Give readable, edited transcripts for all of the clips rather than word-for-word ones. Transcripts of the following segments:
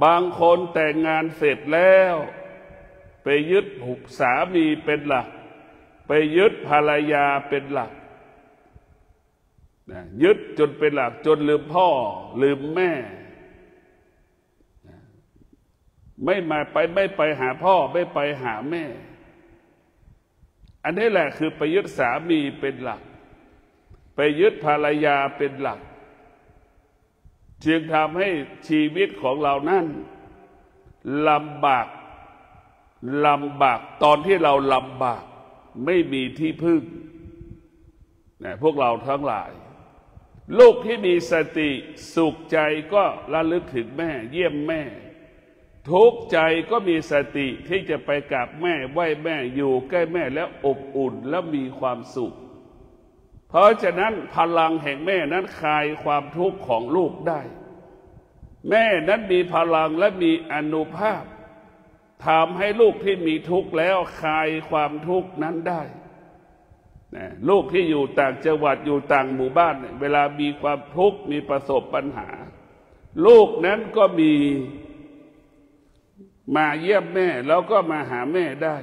บางคนแต่งงานเสร็จแล้วไปยึดสามีเป็นหลักไปยึดภรรยาเป็นหลักยึดจนเป็นหลักจนลืมพ่อลืมแม่ไม่ไปหาพ่อไม่ไปหาแม่อันนี้แหละคือไปยึดสามีเป็นหลักไปยึดภรรยาเป็นหลักจึงทำให้ชีวิตของเรานั้นลำบากตอนที่เราลำบากไม่มีที่พึ่งพวกเราทั้งหลายลูกที่มีสติสุขใจก็ระลึกถึงแม่เยี่ยมแม่ทุกข์ใจก็มีสติที่จะไปกราบแม่ไหว้แม่อยู่ใกล้แม่แล้วอบอุ่นและมีความสุขเพราะฉะนั้นพลังแห่งแม่นั้นคลายความทุกข์ของลูกได้แม่นั้นมีพลังและมีอานุภาพทำให้ลูกที่มีทุกข์แล้วคลายความทุกข์นั้นได้ลูกที่อยู่ต่างจังหวัดอยู่ต่างหมู่บ้านเวลามีความทุกข์มีประสบปัญหาลูกนั้นก็มีมาเยี่ยมแม่แล้วก็มาหาแม่ได้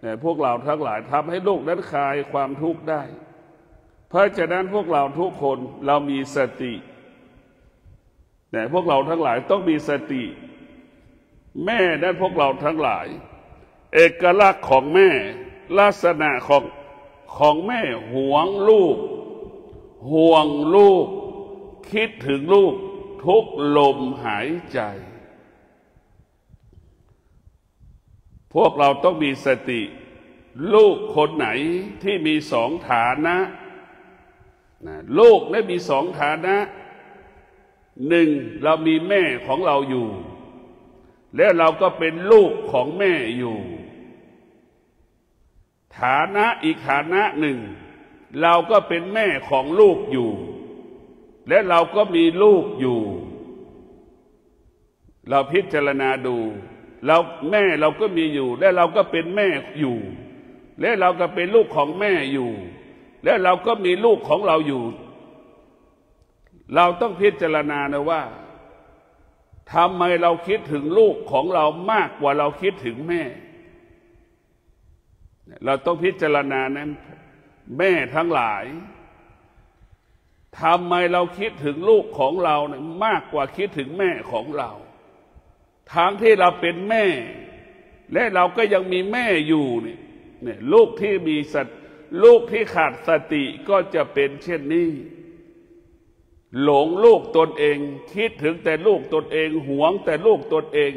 แต่พวกเราทั้งหลายทำให้ลูกนั้นคลายความทุกข์ได้เพราะฉะนั้นพวกเราทุกคนเรามีสติแต่พวกเราทั้งหลายต้องมีสติแม่นั้นพวกเราทั้งหลายเอกลักษณ์ของแม่ลักษณะของแม่ห่วงลูกคิดถึงลูกทุกลมหายใจพวกเราต้องมีสติลูกคนไหนที่มีสองฐานะลูกได้มีสองฐานะหนึ่งเรามีแม่ของเราอยู่แล้วเราก็เป็นลูกของแม่อยู่ฐานะอีกฐานะหนึ่งเราก็เป็นแม่ของลูกอยู่และเราก็มีลูกอยู่เราพิจารณาดูเราแม่เราก็มีอยู่และเราก็เป็นแม่อยู่และเราก็เป็นลูกของแม่อยู่และเราก็มีลูกของเราอยู่เราต้องพิจารณานะว่าทำไมเราคิดถึงลูกของเรามากกว่าเราคิดถึงแม่เราต้องพิจารณานั้นแม่ทั้งหลายทำไมเราคิดถึงลูกของเราเนี่ยมากกว่าคิดถึงแม่ของเราทั้งที่เราเป็นแม่และเราก็ยังมีแม่อยู่เนี่ยลูกที่มีลูกที่ขาดสติก็จะเป็นเช่นนี้หลงลูกตนเองคิดถึงแต่ลูกตนเองหวงแต่ลูกตนเอง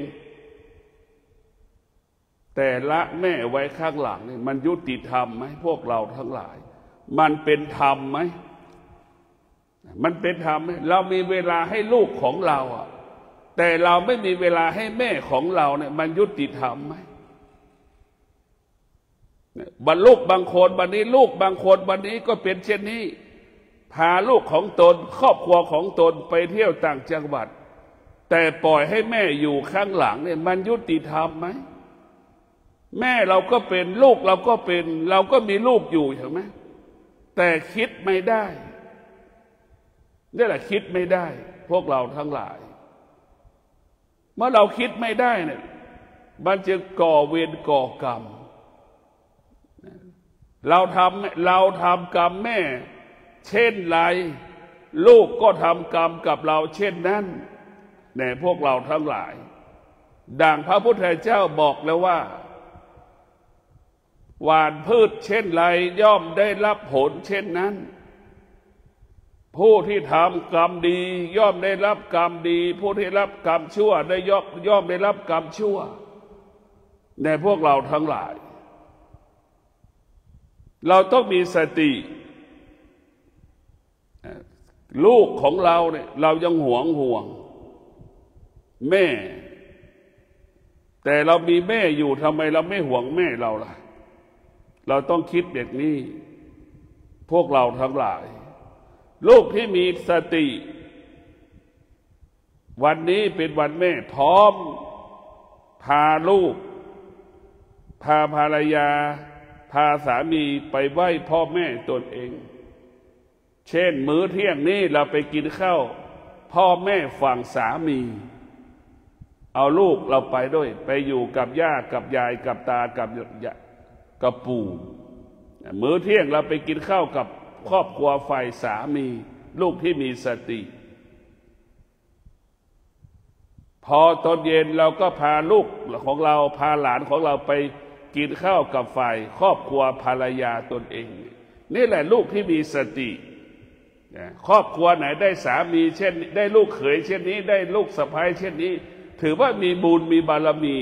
แต่ละแม่ไว้ข้างหลังนี่มันยุติธรรมไหมพวกเราทั้งหลายมันเป็นธรรมไหมมันเป็นธรรมไหมเรามีเวลาให้ลูกของเราแต่เราไม่มีเวลาให้แม่ของเราเนี่ยมันยุติธรรมไหมลูกบางคนวันนี้ลูกบางคนวันนี้ก็เป็นเช่นนี้พาลูกของตนครอบครัวของตนไปเที่ยวต่างจังหวัดแต่ปล่อยให้แม่อยู่ข้างหลังเนี่ยมันยุติธรรมไหมแม่เราก็เป็นลูกเราก็เป็นเราก็มีลูกอยู่ใช่ไหมแต่คิดไม่ได้นี่แหละคิดไม่ได้พวกเราทั้งหลายเมื่อเราคิดไม่ได้เนี่ยมันจะก่อเวรก่อกรรมเราทำกรรมแม่เช่นไรลูกก็ทำกรรมกับเราเช่นนั้นแต่พวกเราทั้งหลายดังพระพุทธเจ้าบอกแล้วว่าหว่านพืชเช่นไรย่อมได้รับผลเช่นนั้นผู้ที่ทำกรรมดีย่อมได้รับกรรมดีผู้ที่รับกรรมชั่วได้ย่อมได้รับกรรมชั่วในพวกเราทั้งหลายเราต้องมีสติลูกของเราเนี่ยเรายังห่วงแม่แต่เรามีแม่อยู่ทำไมเราไม่ห่วงแม่เราล่ะเราต้องคิดแบบนี้พวกเราทั้งหลายลูกที่มีสติวันนี้เป็นวันแม่พร้อมพาลูกพาภรรยาพาสามีไปไหว้พ่อแม่ตนเองเช่นมื้อเที่ยงนี้เราไปกินข้าวพ่อแม่ฝั่งสามี เอาลูกเราไปด้วยไปอยู่กับย่ากับยายกับตากับปู่มื้อเที่ยงเราไปกินข้าวกับครอบครัวฝ่ายสามีลูกที่มีสติพอตอนเย็นเราก็พาลูกของเราพาหลานของเราไปกินข้าวกับฝ่ายครอบครัวภรรยาตนเองนี่แหละลูกที่มีสติครอบครัวไหนได้สามีเช่นได้ลูกเขยเช่นนี้ได้ลูกสะใภ้เช่นนี้ถือว่ามีบุญมีบารมี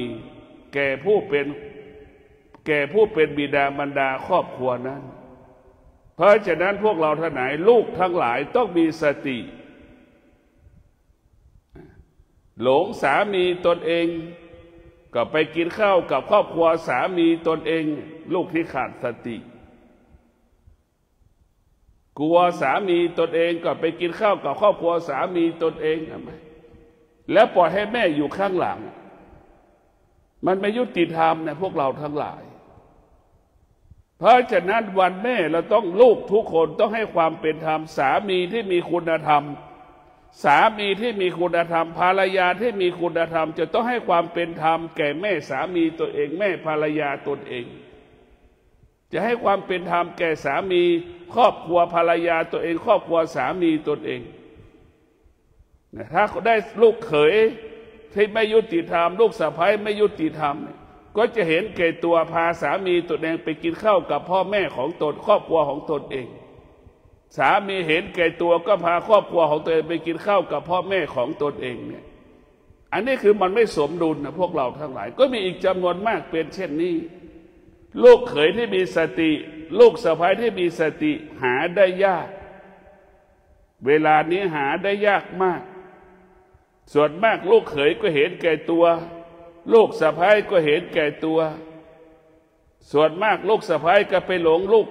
แก่ผู้เป็นบิดามารดาครอบครัวนั้นเพราะฉะนั้นพวกเราทั้งหลายลูกทั้งหลายต้องมีสติหลงสามีตนเองก็ไปกินข้าวกับครอบครัวสามีตนเองลูกที่ขาดสติกลัวสามีตนเองก็ไปกินข้าวกับครอบครัวสามีตนเองทำไมแล้วปล่อยให้แม่อยู่ข้างหลังมันไม่ยุติธรรมนะพวกเราทั้งหลายเพราะฉะนั้นวันแม่เราต้องลูกทุกคนต้องให้ความเป็นธรรมสามีที่มีคุณธรรมสามีที่มีคุณธรรมภรรยาที่มีคุณธรรมจะต้องให้ความเป็นธรรมแก่แม่สามีตัวเองแม่ภรรยาตนเองจะให้ความเป็นธรรมแก่สามีครอบครัวภรรยาตัวเองครอบครัวสามีตนเองถ้าได้ลูกเขยที่ไม่ยุติธรรมลูกสะใภ้ไม่ยุติธรรมก็จะเห็นแก่ตัวพาสามีตนเองไปกินข้าวกับพ่อแม่ของตนครอบครัวของตนเองสามีเห็นแก่ตัวก็พาครอบครัวของตัวเองไปกินข้าวกับพ่อแม่ของตนเองเนี่ยอันนี้คือมันไม่สมดุลนะพวกเราทั้งหลายก็มีอีกจำนวนมากเป็นเช่นนี้ลูกเขยที่มีสติลูกสะใภ้ที่มีสติหาได้ยากเวลานี้หาได้ยากมากส่วนมากลูกเขยก็เห็นแก่ตัวลูกสะใภ้ก็เห็นแก่ตัวส่วนมากลูกสะใภ้ก็ไปหลงลู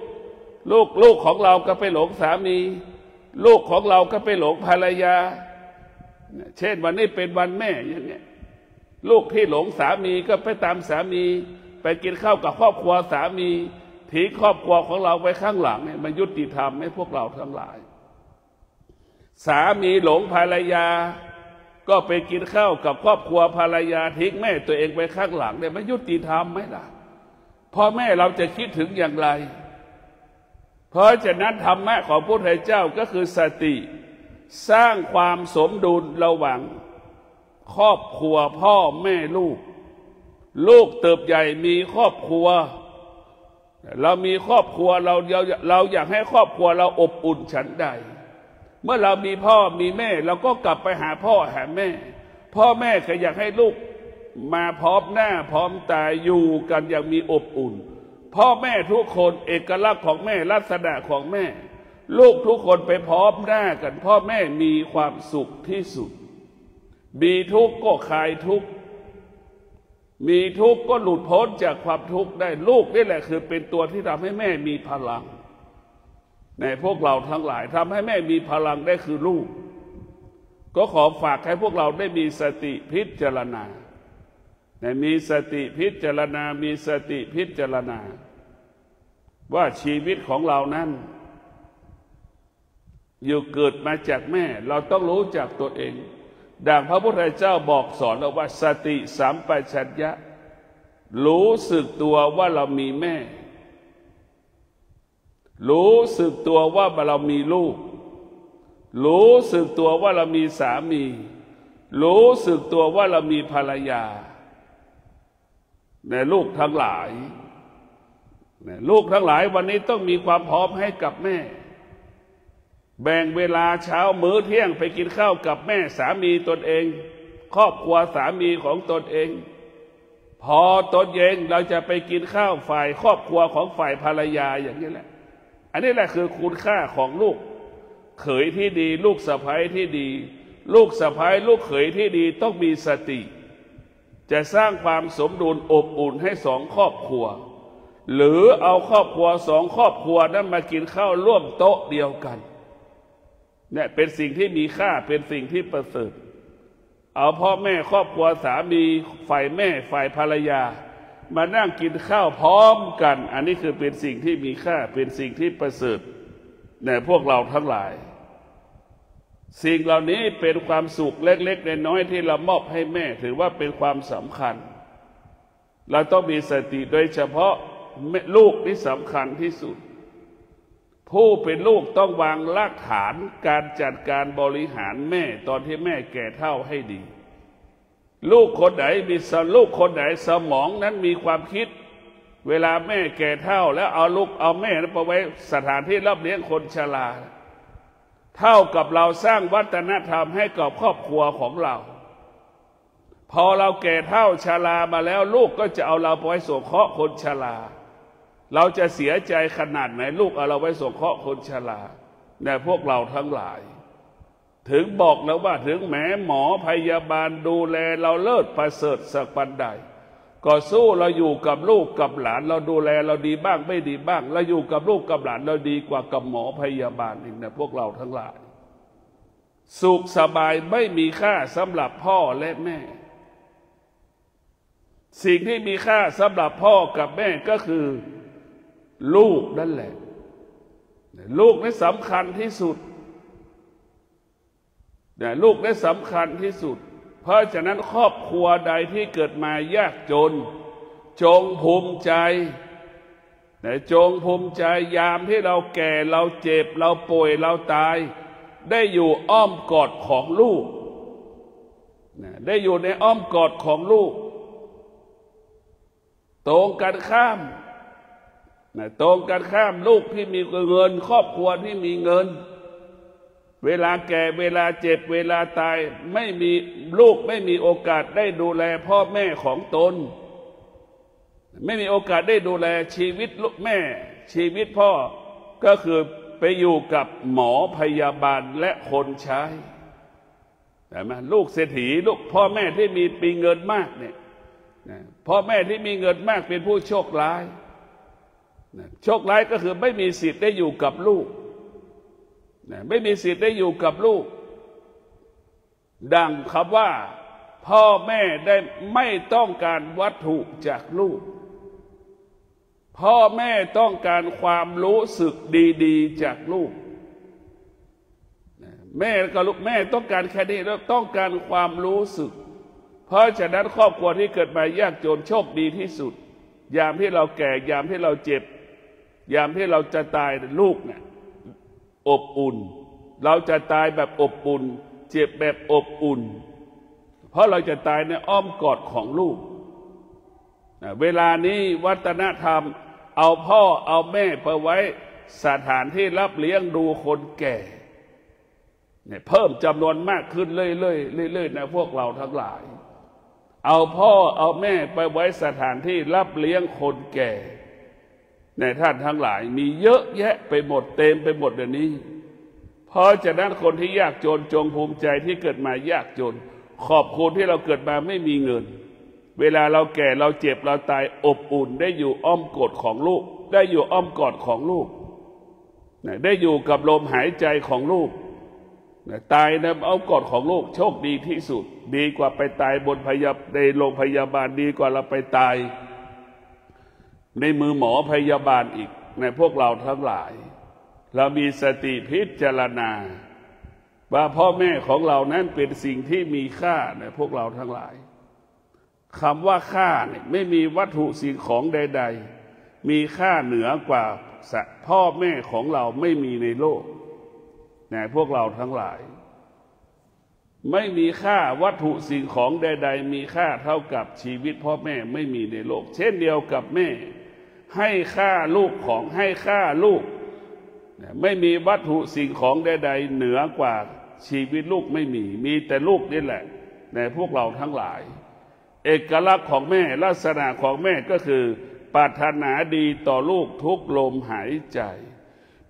กของเราก็ไปหลงสามีลูกของเราก็ไปหลงภรรยาเช่นวันนี้เป็นวันแม่อย่างเงี้ยลูกที่หลงสามีก็ไปตามสามีไปกินข้าวกับครอบครัวสามีทิ้งครอบครัวของเราไว้ข้างหลังเนี่ยมันยุติธรรมไหมพวกเราทั้งหลายสามีหลงภรรยาก็ไปกินข้าวกับครอบครัวภรรยาทิ้งแม่ตัวเองไว้ข้างหลังเนี่ยมันยุติธรรมไหมล่ะพ่อแม่เราจะคิดถึงอย่างไรเพราะฉะนั้นธรรมะของพระพุทธเจ้าก็คือสติสร้างความสมดุลระหว่างครอบครัวพ่อแม่ลูกเติบใหญ่มีครอบครัวเรามีครอบครัวเราอยากให้ครอบครัวเราอบอุ่นฉันใดเมื่อเรามีพ่อมีแม่เราก็กลับไปหาพ่อหาแม่พ่อแม่ก็อยากให้ลูกมาพร้อมหน้าพร้อมตาอยู่กันอย่างมีอบอุ่นพ่อแม่ทุกคนเอกลักษณ์ของแม่ลักษณะของแม่ลูกทุกคนไปพร้อมหน้ากันพ่อแม่มีความสุขที่สุดมีทุกข์ก็คลายทุกข์มีทุกข์ก็หลุดพ้นจากความทุกข์ได้ลูกนี่แหละคือเป็นตัวที่ทำให้แม่มีพลังในพวกเราทั้งหลายทำให้แม่มีพลังได้คือลูกก็ขอฝากให้พวกเราได้มีสติพิจารณามีสติพิจารณามีสติพิจารณาว่าชีวิตของเรานั้นอยู่เกิดมาจากแม่เราต้องรู้จักตัวเองดังพระพุทธเจ้าบอกสอนเราว่าสติสัมปชัญญะรู้สึกตัวว่าเรามีแม่รู้สึกตัวว่าเรามีลูกรู้สึกตัวว่าเรามีสามีรู้สึกตัวว่าเรามีภรรยาในลูกทั้งหลายลูกทั้งหลายวันนี้ต้องมีความพร้อมให้กับแม่แบ่งเวลาเช้ามื้อเที่ยงไปกินข้าวกับแม่สามีตนเองครอบครัวสามีของตนเองพอตอนเย็นเราจะไปกินข้าวฝ่ายครอบครัวของฝ่ายภรรยาอย่างนี้แหละอันนี้แหละคือคุณค่าของลูกเขยที่ดีลูกสะใภ้ที่ดีลูกสะใภ้ลูกเขยที่ดีต้องมีสติจะสร้างความสมดุลอบอุ่นให้สองครอบครัวหรือเอาครอบครัวสองครอบครัวนั้นมากินข้าวร่วมโต๊ะเดียวกันเนี่ยเป็นสิ่งที่มีค่าเป็นสิ่งที่ประเสริฐเอาพ่อแม่ครอบครัวสามีฝ่ายแม่ฝ่ายภรรยามานั่งกินข้าวพร้อมกันอันนี้คือเป็นสิ่งที่มีค่าเป็นสิ่งที่ประเสริฐในพวกเราทั้งหลาย สิ่งเหล่านี้เป็นความสุขเล็กๆน้อยๆที่เรามอบให้แม่ถือว่าเป็นความสำคัญเราต้องมีสติโดยเฉพาะลูกที่สำคัญที่สุดผู้เป็นลูกต้องวางรากฐานการจัดการบริหารแม่ตอนที่แม่แก่เฒ่าให้ดีลูกคนไหนลูกคนไหนสมองนั้นมีความคิดเวลาแม่แก่เฒ่าแล้วเอาแม่นั้นไปไว้สถานที่รับเลี้ยงคนชราเท่ากับเราสร้างวัฒนธรรมให้กับครอบครัวของเราพอเราแก่เฒ่าชรามาแล้วลูกก็จะเอาเราไปไว้สงเคราะห์คนชราเราจะเสียใจขนาดไหนลูกเอาเราไว้สงเคราะห์คนชราแต่พวกเราทั้งหลายถึงบอกแล้วว่าถึงแม้หมอพยาบาลดูแลเราเลิศประเสริฐสักปันใดก็สู้เราอยู่กับลูกกับหลานเราดูแลเราดีบ้างไม่ดีบ้างเราอยู่กับลูกกับหลานเราดีกว่ากับหมอพยาบาลอีกนะพวกเราทั้งหลายสุขสบายไม่มีค่าสำหรับพ่อและแม่สิ่งที่มีค่าสำหรับพ่อกับแม่ก็คือลูกนั่นแหละลูกนี่สำคัญที่สุดลูกนี่สำคัญที่สุดเพราะฉะนั้นครอบครัวใดที่เกิดมายากจนจงภูมิใจจงภูมิใจยามที่เราแก่เราเจ็บเราป่วยเราตายได้อยู่อ้อมกอดของลูกได้อยู่ในอ้อมกอดของลูกตรงกันข้ามลูกที่มีเงินครอบครัวที่มีเงินเวลาแก่เวลาเจ็บเวลาตายไม่มีลูกไม่มีโอกาสได้ดูแลพ่อแม่ของตนไม่มีโอกาสได้ดูแลชีวิตลูกแม่ชีวิตพ่อก็คือไปอยู่กับหมอพยาบาลและคนใช้แต่มาลูกเศรษฐีลูกพ่อแม่ที่มีเงินมากเนี่ยพ่อแม่ที่มีเงินมากเป็นผู้โชคร้ายโชคร้ายก็คือไม่มีสิทธิ์ได้อยู่กับลูกไม่มีสิทธิ์ได้อยู่กับลูกดังคำว่าพ่อแม่ได้ไม่ต้องการวัตถุจากลูกพ่อแม่ต้องการความรู้สึกดีๆจากลูกแม่กับลูกแม่ต้องการแค่นี้แล้วต้องการความรู้สึกเพราะฉะนั้นครอบครัวที่เกิดมายากจนโชคดีที่สุดยามที่เราแก่ยามที่เราเจ็บยามที่เราจะตายลูกเนี่ยอบอุ่นเราจะตายแบบอบอุ่นเจ็บแบบอบอุ่นเพราะเราจะตายในอ้อมกอดของลูกเวลานี้วัฒนธรรมเอาพ่อเอาแม่ไปไว้สถานที่รับเลี้ยงดูคนแก่เนี่ยเพิ่มจำนวนมากขึ้นเรื่อยๆนะพวกเราทั้งหลายเอาพ่อเอาแม่ไปไว้สถานที่รับเลี้ยงคนแก่ในท่านทั้งหลายมีเยอะแยะไปหมดเต็มไปหมดเดี๋ยวนี้เพราะฉะนั้นคนที่ยากจนจงภูมิใจที่เกิดมายากจนขอบคุณที่เราเกิดมาไม่มีเงินเวลาเราแก่เราเจ็บเราตายอบอุ่นได้อยู่อ้อมกอดของลูกได้อยู่อ้อมกอดของลูกได้อยู่กับลมหายใจของลูกตายในอ้อมกอดของลูกโชคดีที่สุดดีกว่าไปตายในโรงพยาบาลดีกว่าเราไปตายในมือหมอพยาบาลอีกในพวกเราทั้งหลายเรามีสติพิจารณาว่าพ่อแม่ของเรานั้นเป็นสิ่งที่มีค่าในพวกเราทั้งหลายคำว่าค่าเนี่ยไม่มีวัตถุสิ่งของใดๆมีค่าเหนือกว่าพ่อแม่ของเราไม่มีในโลกในพวกเราทั้งหลายไม่มีค่าวัตถุสิ่งของใดๆมีค่าเท่ากับชีวิตพ่อแม่ไม่มีในโลกเช่นเดียวกับแม่ให้ค่าลูกของให้ค่าลูกไม่มีวัตถุสิ่งของใดๆเหนือกว่าชีวิตลูกไม่มีแต่ลูกนี่แหละในพวกเราทั้งหลายเอกลักษณ์ของแม่ลักษณะของแม่ก็คือปรารถนาดีต่อลูกทุกลมหายใจ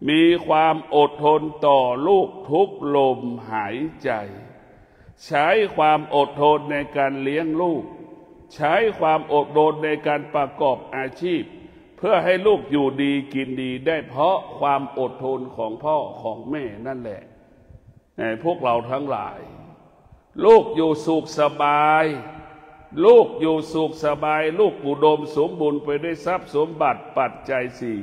มีความอดทนต่อลูกทุกลมหายใจใช้ความอดทนในการเลี้ยงลูกใช้ความอดทนในการประกอบอาชีพเพื่อให้ลูกอยู่ดีกินดีได้เพราะความอดทนของพ่อของแม่นั่นแหละในพวกเราทั้งหลายลูกอยู่สุขสบายลูกอยู่สุขสบายลูกอุดมสมบูรณ์ไปด้วยทรัพย์สมบัติปัจจัยสี่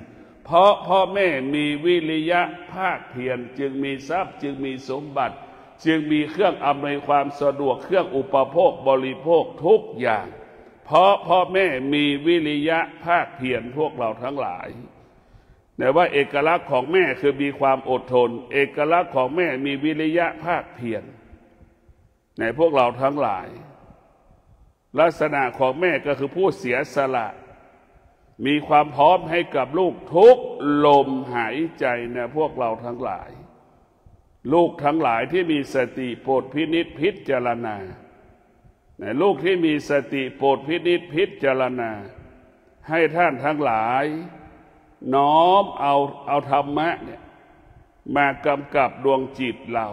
เพราะพ่อแม่มีวิริยะภาคเพียรจึงมีทรัพย์จึงมีสมบัติ จึงมีเครื่องอำนวยความสะดวกเครื่องอุปโภคบริโภคทุกอย่างเพราะพ่อแม่มีวิริยะภาคเพียรพวกเราทั้งหลายแต่ว่าเอกลักษณ์ของแม่คือมีความอดทนเอกลักษณ์ของแม่มีวิริยะภาคเพียรในพวกเราทั้งหลายลักษณะของแม่ก็คือผู้เสียสละมีความพร้อมให้กับลูกทุกลมหายใจนะพวกเราทั้งหลายลูกทั้งหลายที่มีสติโปรดพินิจพิจารณาลูกที่มีสติโปรดพินิจพิจารณาให้ท่านทั้งหลายน้อมเอาธรรมะเนี่ยมากำกับดวงจิตเรา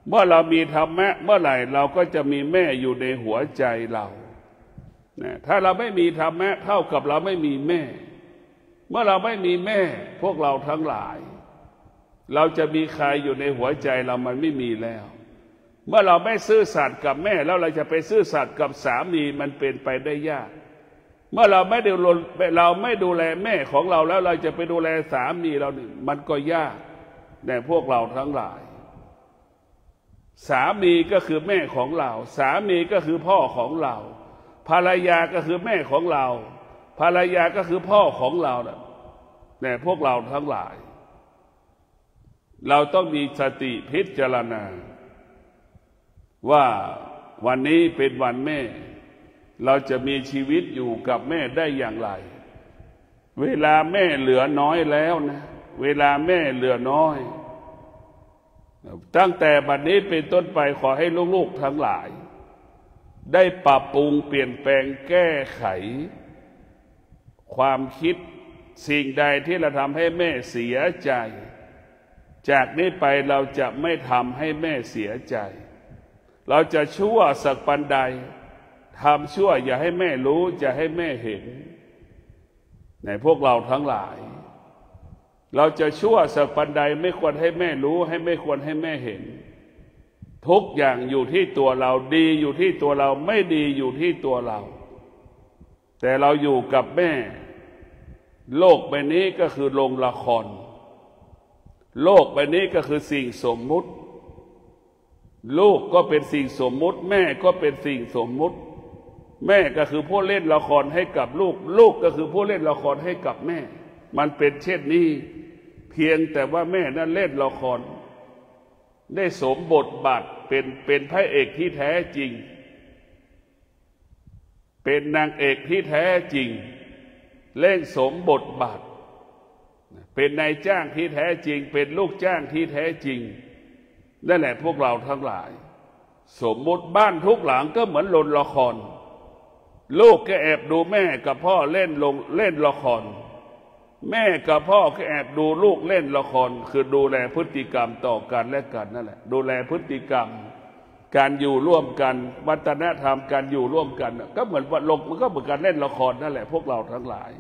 เมื่อเรามีธรรมะเมื่อไหร่เราก็จะมีแม่อยู่ในหัวใจเราถ้าเราไม่มีธรรมะเท่ากับเราไม่มีแม่เมื่อเราไม่มีแม่พวกเราทั้งหลายเราจะมีใครอยู่ในหัวใจเรามันไม่มีแล้วเมื่อเราไม่ซื่อสัตย์กับแม่แล้วเราจะไปซื่อสัตย์กับสามีมันเป็นไปได้ยากเมื่อเราไม่ดูแลแม่ของเราแล้วเราจะไปดูแลสามีเรานี่มันก็ยากแต่พวกเราทั้งหลายสามีก็คือแม่ของเราสามีก็คือพ่อของเราภรรยาก็คือแม่ของเราภรรยาก็คือพ่อของเราแต่พวกเราทั้งหลายเราต้องมีสติพิจารณาว่าวันนี้เป็นวันแม่เราจะมีชีวิตอยู่กับแม่ได้อย่างไรเวลาแม่เหลือน้อยแล้วนะเวลาแม่เหลือน้อยตั้งแต่บัดนี้เป็นต้นไปขอให้ลูกๆทั้งหลายได้ปรับปรุงเปลี่ยนแปลงแก้ไขความคิดสิ่งใดที่เราทำให้แม่เสียใจจากนี้ไปเราจะไม่ทำให้แม่เสียใจเราจะชั่วสักปันใดทำชั่วอย่าให้แม่รู้จะให้แม่เห็นในพวกเราทั้งหลายเราจะชั่วสักปันใดไม่ควรให้แม่รู้ให้ไม่ควรให้แม่เห็นทุกอย่างอยู่ที่ตัวเราดีอยู่ที่ตัวเราไม่ดีอยู่ที่ตัวเราแต่เราอยู่กับแม่โลกใบนี้ก็คือโรงละครโลกใบนี้ก็คือสิ่งสมมุติลูกก็เป็นสิ่งสมมุติแม่ก็เป็นสิ่งสมมุติแม่ก็คือผู้เล่นละครให้กับลูกลูกก็คือผู้เล่นละครให้กับแม่มันเป็นเช่นนี้เพียงแต่ว่าแม่นั้นเล่นละครได้สมบทบาทเป็นพระเอกที่แท้จริงเป็นนางเอกที่แท้จริงเล่นสมบทบาทเป็นนายจ้างที่แท้จริงเป็นลูกจ้างที่แท้จริงนั่นแหละพวกเราทั้งหลายสมมติบ้านทุกหลังก็เหมือนลงละครลูกก็แอบดูแม่กับพ่อเล่นละครแม่กับพ่อก็แอบดูลูกเล่นละครคือดูแลพฤติกรรมต่อกันและกันนั่นแหละดูแลพฤติกรรมการอยู่ร่วมกันวัฒนธรรมการอยู่ร่วมกันก็เหมือนว่ามันก็เหมือนการเล่นละครนั่นแหละพวกเราทั้งหลาย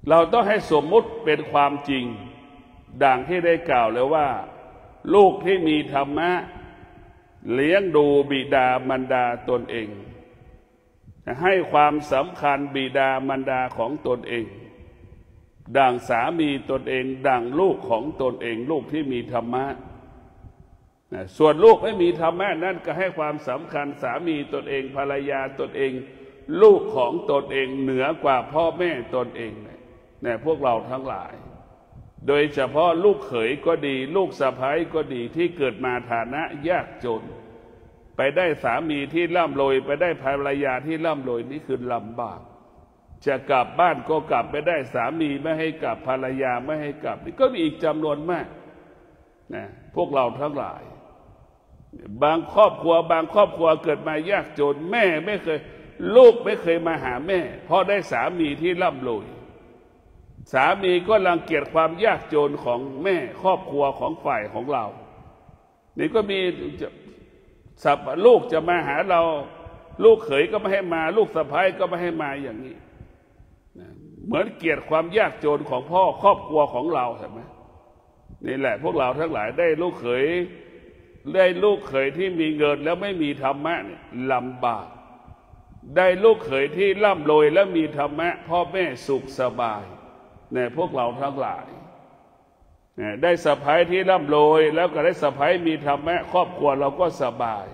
เราต้องให้สมมุติเป็นความจริงดังที่ได้กล่าวแล้วว่าลูกที่มีธรรมะเลี้ยงดูบิดามารดาตนเองให้ความสำคัญบิดามารดาของตนเองดังสามีตนเองดังลูกของตนเองลูกที่มีธรรมะส่วนลูกไม่มีธรรมะนั้นก็ให้ความสำคัญสามีตนเองภรรยาตนเองลูกของตนเองเหนือกว่าพ่อแม่ตนเองเนี่ยพวกเราทั้งหลายโดยเฉพาะลูกเขยก็ดีลูกสะใภ้ก็ดีที่เกิดมาฐานะยากจนไปได้สามีที่ร่ำรวยไปได้ภรรยาที่ร่ำรวยนี่คือลำบากจะกลับบ้านก็กลับไปได้สามีไม่ให้กลับภรรยาไม่ให้กลับนี่ก็มีอีกจำนวนมากนะพวกเราทั้งหลายบางครอบครัวเกิดมายากจนแม่ไม่เคยลูกไม่เคยมาหาแม่เพราะได้สามีที่ร่ำรวยสามีก็รังเกียจความยากจนของแม่ครอบครัวของฝ่ายของเรานี่ก็มีลูกจะมาหาเราลูกเขยก็ไม่ให้มาลูกสะใภ้ก็ไม่ให้มาอย่างนี้เหมือนเกลียดความยากจนของพ่อครอบครัวของเราใช่ไหมนี่แหละพวกเราทั้งหลายได้ลูกเขยที่มีเงินแล้วไม่มีธรรมะเนี่ยลำบากได้ลูกเขยที่ร่ำรวยแล้วมีธรรมะพ่อแม่สุขสบายเนี่ยพวกเราทั้งหลาย ได้สะใภ้ที่ร่ำรวยแล้วก็ได้สะใภ้มีธรรมะครอบครัวเราก็สบาย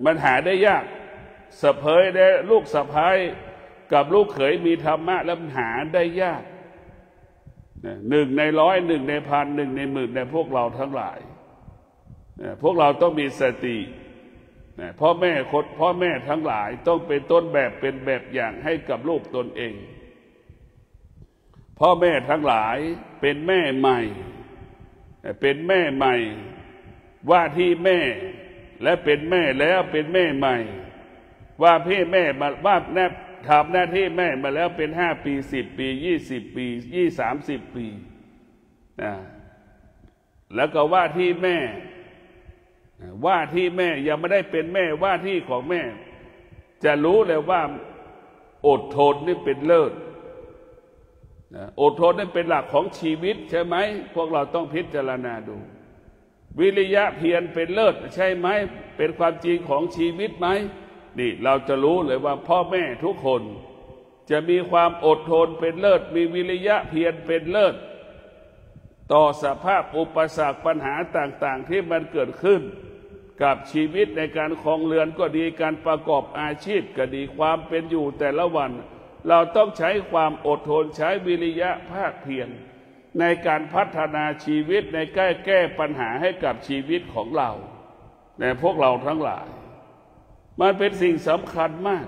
มันหาได้ยากสะใภ้ได้ลูกสะใภ้กับลูกเขยมีธรรมะแล้วหาได้ยาก1 ใน 100 1 ใน 1,000 1 ใน 10,000ในพวกเราทั้งหลายพวกเราต้องมีสติพ่อแม่ทั้งหลายต้องเป็นต้นแบบเป็นแบบอย่างให้กับลูกตนเองพ่อแม่ทั้งหลายเป็นแม่ใหม่ว่าที่แม่และเป็นแม่แล้วเป็นแม่ใหม่ว่าพี่แม่มาว่าทำหน้าที่แม่มาแล้วเป็น5 ปี10 ปี20 ปี30 ปีแล้วก็ว่าที่แม่ยังไม่ได้เป็นแม่ว่าที่ของแม่จะรู้เลยว่าอดทนนี่เป็นเลิศอดทนนี่เป็นหลักของชีวิตใช่ไหมพวกเราต้องพิจารณาดูวิริยะเพียรเป็นเลิศใช่ไหมเป็นความจริงของชีวิตไหมนี่เราจะรู้เลยว่าพ่อแม่ทุกคนจะมีความอดทนเป็นเลิศมีวิริยะเพียรเป็นเลิศต่อสภาพอุปสรรคปัญหาต่างๆที่มันเกิดขึ้นกับชีวิตในการครองเรือนก็ดีการประกอบอาชีพก็ดีความเป็นอยู่แต่ละวันเราต้องใช้ความอดทนใช้วิริยะภาคเพียรในการพัฒนาชีวิตในการแก้ปัญหาให้กับชีวิตของเราในพวกเราทั้งหลายมันเป็นสิ่งสำคัญมาก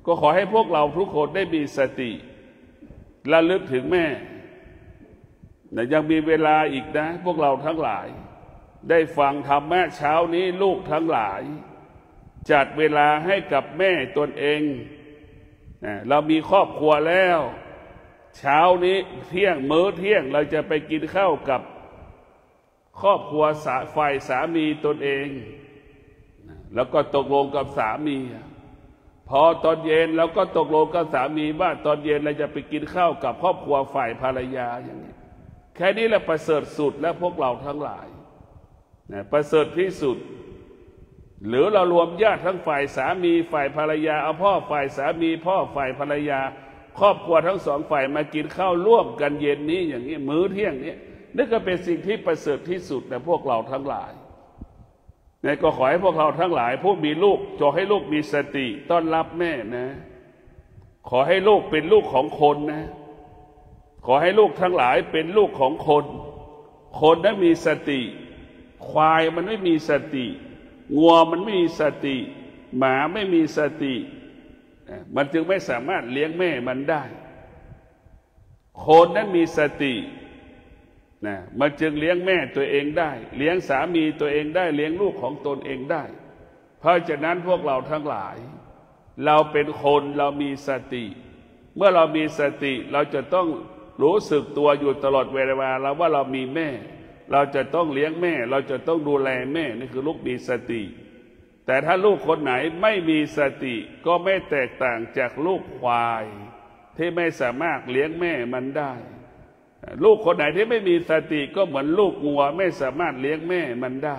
ก็ขอให้พวกเราทุกคนได้มีสติระลึกถึงแม่ยังมีเวลาอีกนะพวกเราทั้งหลายได้ฟังธรรมะเช้านี้ลูกทั้งหลายจัดเวลาให้กับแม่ตนเองเรามีครอบครัวแล้วเช้านี้มื้อเที่ยงเราจะไปกินข้าวกับครอบครัวฝ่ายสามีตนเองแล้วก็ตกลงกับสามีพอตอนเย็นเราก็ตกลงกับสามีว่าตอนเย็นเราจะไปกินข้าวกับครอบครัวฝ่ายภรรยาอย่างนี้แค่นี้แหละประเสริฐสุดและพวกเราทั้งหลายประเสริฐที่สุดหรือเรารวมญาติทั้งฝ่ายสามีฝ่ายภรรยาเอาพ่อฝ่ายสามีพ่อฝ่ายภรรยาครอบครัวทั้งสองฝ่ายมากินข้าวร่วมกันเย็นนี้อย่างนี้มื้อเที่ยงนี้นี่ก็เป็นสิ่งที่ประเสริฐที่สุดในพวกเราทั้งหลายก็ขอให้พวกเราทั้งหลายผู้มีลูกขอให้ลูกมีสติต้อนรับแม่นะขอให้ลูกเป็นลูกของคนนะขอให้ลูกทั้งหลายเป็นลูกของคนนั้นมีสติควายมันไม่มีสติงัวมันไม่มีสติหมาไม่มีสติมันจึงไม่สามารถเลี้ยงแม่มันได้คนนั้นมีสติมันจึงเลี้ยงแม่ตัวเองได้เลี้ยงสามีตัวเองได้เลี้ยงลูกของตนเองได้เพราะฉะนั้นพวกเราทั้งหลายเราเป็นคนเรามีสติเมื่อเรามีสติเราจะต้องรู้สึกตัวอยู่ตลอดเวลาแล้วว่าเรามีแม่เราจะต้องเลี้ยงแม่เราจะต้องดูแลแม่นี่คือลูกมีสติแต่ถ้าลูกคนไหนไม่มีสติก็ไม่แตกต่างจากลูกควายที่ไม่สามารถเลี้ยงแม่มันได้ลูกคนไหนที่ไม่มีสติก็เหมือนลูกงัวไม่สามารถเลี้ยงแม่มันได้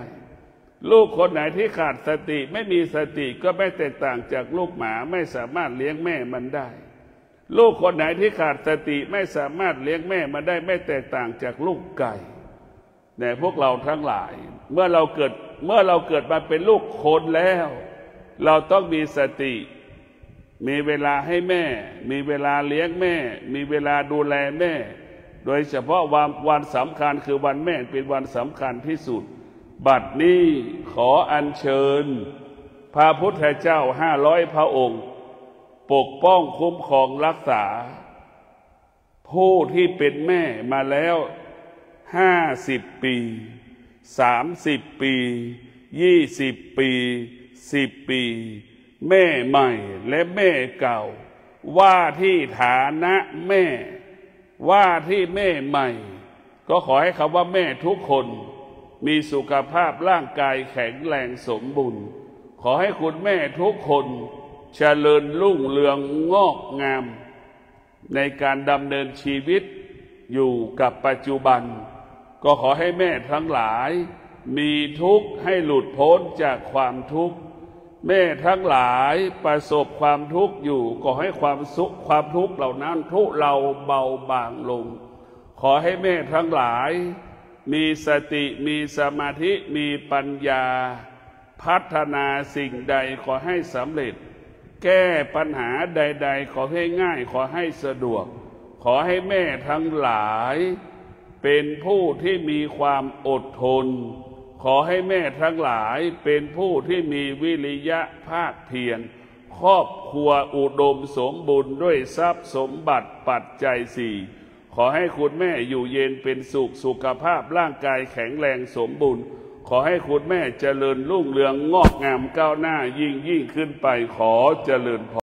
ลูกคนไหนที่ขาดสติไม่มีสติก็ไม่แตกต่างจากลูกหมาไม่สามารถเลี้ยงแม่มันได้ลูกคนไหนที่ขาดสติไม่สามารถเลี้ยงแม่มันได้ไม่แตกต่างจากลูกไก่แต่พวกเราทั้งหลายเมื่อเราเกิดมาเป็นลูกคนแล้วเราต้องมีสติมีเวลาให้แม่มีเวลาเลี้ยงแม่มีเวลาดูแลแม่โดยเฉพาะวันสำคัญคือวันแม่เป็นวันสำคัญที่สุดบัดนี้ขออัญเชิญพระพุทธเจ้า500 พระองค์ปกป้องคุ้มครองรักษาผู้ที่เป็นแม่มาแล้ว50 ปี30 ปี20 ปี10 ปีแม่ใหม่และแม่เก่าว่าที่ฐานะแม่ว่าที่แม่ใหม่ก็ขอให้คำว่าแม่ทุกคนมีสุขภาพร่างกายแข็งแรงสมบูรณ์ขอให้คุณแม่ทุกคนเจริญรุ่งเรืองงอกงามในการดำเนินชีวิตอยู่กับปัจจุบันก็ขอให้แม่ทั้งหลายมีทุกข์ให้หลุดพ้นจากความทุกข์ แม่ทั้งหลายประสบความทุกข์อยู่ขอให้ความทุกข์เหล่านั้นทุเราเบาบางลงขอให้แม่ทั้งหลายมีสติมีสมาธิมีปัญญาพัฒนาสิ่งใดขอให้สำเร็จแก้ปัญหาใดๆขอให้ง่ายขอให้สะดวกขอให้แม่ทั้งหลายเป็นผู้ที่มีความอดทนขอให้แม่ทั้งหลายเป็นผู้ที่มีวิริยะภาคเพียรครอบครัวอุดมสมบูรณ์ด้วยทรัพย์สมบัติปัจจัยสี่ขอให้คุณแม่อยู่เย็นเป็นสุขสุขภาพร่างกายแข็งแรงสมบูรณ์ขอให้คุณแม่เจริญรุ่งเรืองงอกงามก้าวหน้ายิ่งขึ้นไปขอเจริญพร